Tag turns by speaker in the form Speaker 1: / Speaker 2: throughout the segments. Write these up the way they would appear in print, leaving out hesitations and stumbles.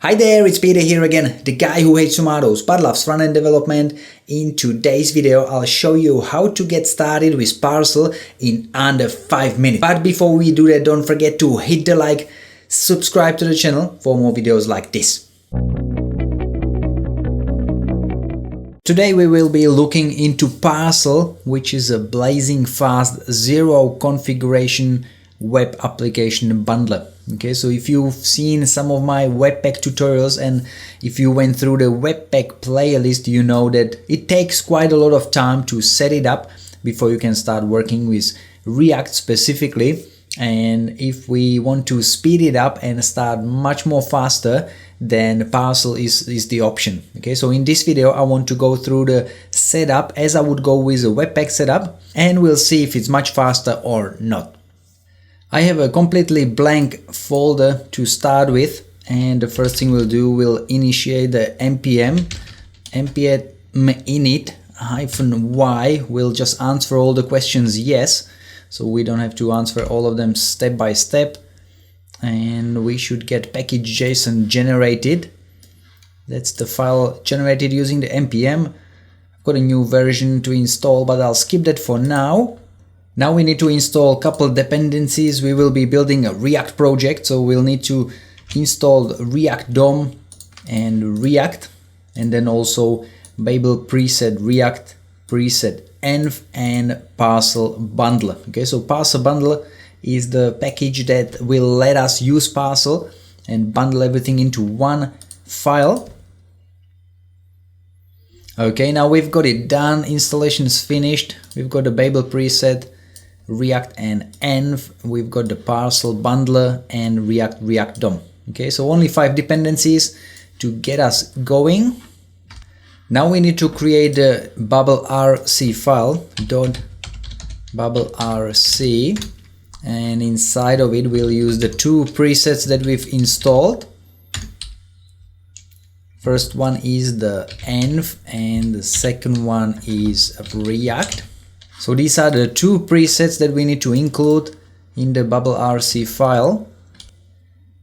Speaker 1: Hi there, it's Peter here again, the guy who hates tomatoes but loves front-end development. In today's video, I'll show you how to get started with Parcel in under 5 minutes. But before we do that, don't forget to hit the like, subscribe to the channel for more videos like this. Today we will be looking into Parcel, which is a blazing fast zero configuration web application bundler. Okay, so if you've seen some of my Webpack tutorials and if you went through the Webpack playlist, you know that it takes quite a lot of time to set it up before you can start working with React specifically. And if we want to speed it up and start much more faster, then Parcel is the option. Okay, so in this video I want to go through the setup as I would go with a Webpack setup, and we'll see if it's much faster or not. I have a completely blank folder to start with, and the first thing we'll do, we'll initiate the npm init-y. We'll just answer all the questions yes, so we don't have to answer all of them step by step, and we should get package.json generated. That's the file generated using the npm. I've got a new version to install, but I'll skip that for now. Now we need to install a couple dependencies. We will be building a React project, so we'll need to install React DOM and React, and then also Babel preset React, preset env, and Parcel bundler. Okay, so Parcel bundler is the package that will let us use Parcel and bundle everything into one file. Okay, now we've got it done. Installation is finished. We've got the Babel preset, React and env, we've got the Parcel bundler and React DOM. Okay, so only 5 dependencies to get us going. Now we need to create a bubble.rc file, .bubble.rc, and inside of it we'll use the 2 presets that we've installed. First one is the env and the second one is React. So these are the 2 presets that we need to include in the bubble.rc file.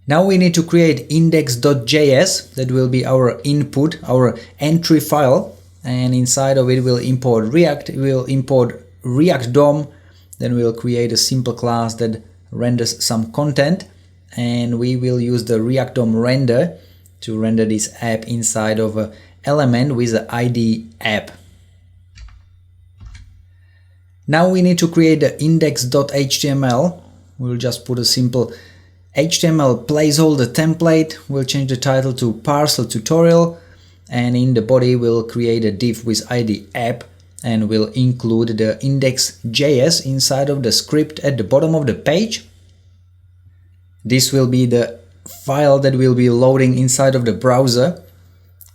Speaker 1: Now we need to create index.js, that will be our input, our entry file, and inside of it we'll import React, we'll import React DOM, then we'll create a simple class that renders some content, and we will use the React DOM render to render this app inside of an element with the ID app. Now we need to create the index.html. We'll just put a simple HTML placeholder template. We'll change the title to Parcel tutorial, and in the body we'll create a div with ID app, and we'll include the index.js inside of the script at the bottom of the page. This will be the file that we'll be loading inside of the browser.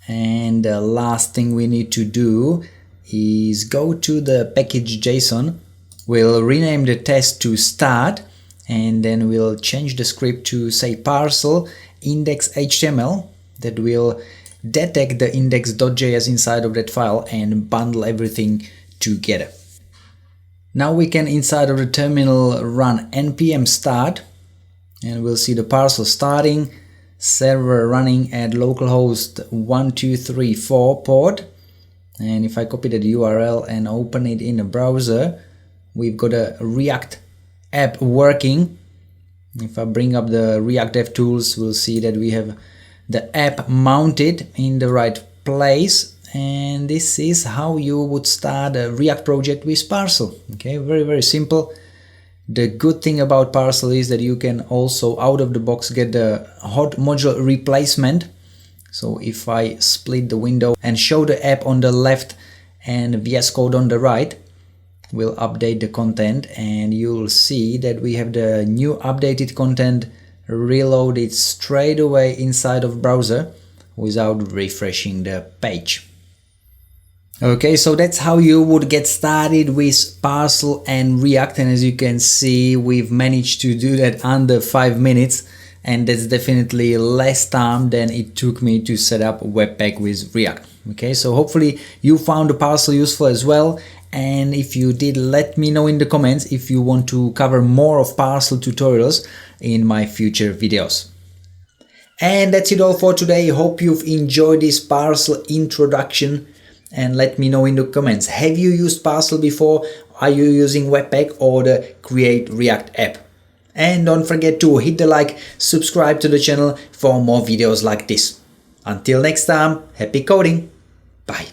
Speaker 1: And the last thing we need to do is go to the package.json. We'll rename the test to start, and then we'll change the script to say Parcel index.html, that will detect the index.js inside of that file and bundle everything together. Now we can, inside of the terminal, run npm start, and we'll see the Parcel starting, server running at localhost 1234 port. And if I copy that URL and open it in a browser, we've got a React app working. If I bring up the React DevTools, we'll see that we have the app mounted in the right place, and this is how you would start a React project with Parcel. Okay, very simple. The good thing about Parcel is that you can also out of the box get the hot module replacement. So if I split the window and show the app on the left and VS Code on the right, we'll update the content, and you'll see that we have the new updated content reloaded straight away inside of browser without refreshing the page. Okay, so that's how you would get started with Parcel and React, and as you can see, we've managed to do that under 5 minutes. And that's definitely less time than it took me to set up Webpack with React. Okay, so hopefully you found the Parcel useful as well, and if you did, let me know in the comments if you want to cover more of Parcel tutorials in my future videos. And that's it all for today. Hope you've enjoyed this Parcel introduction, and let me know in the comments. Have you used Parcel before? Are you using Webpack or the Create React app? And don't forget to hit the like, subscribe to the channel for more videos like this. Until next time, happy coding! Bye!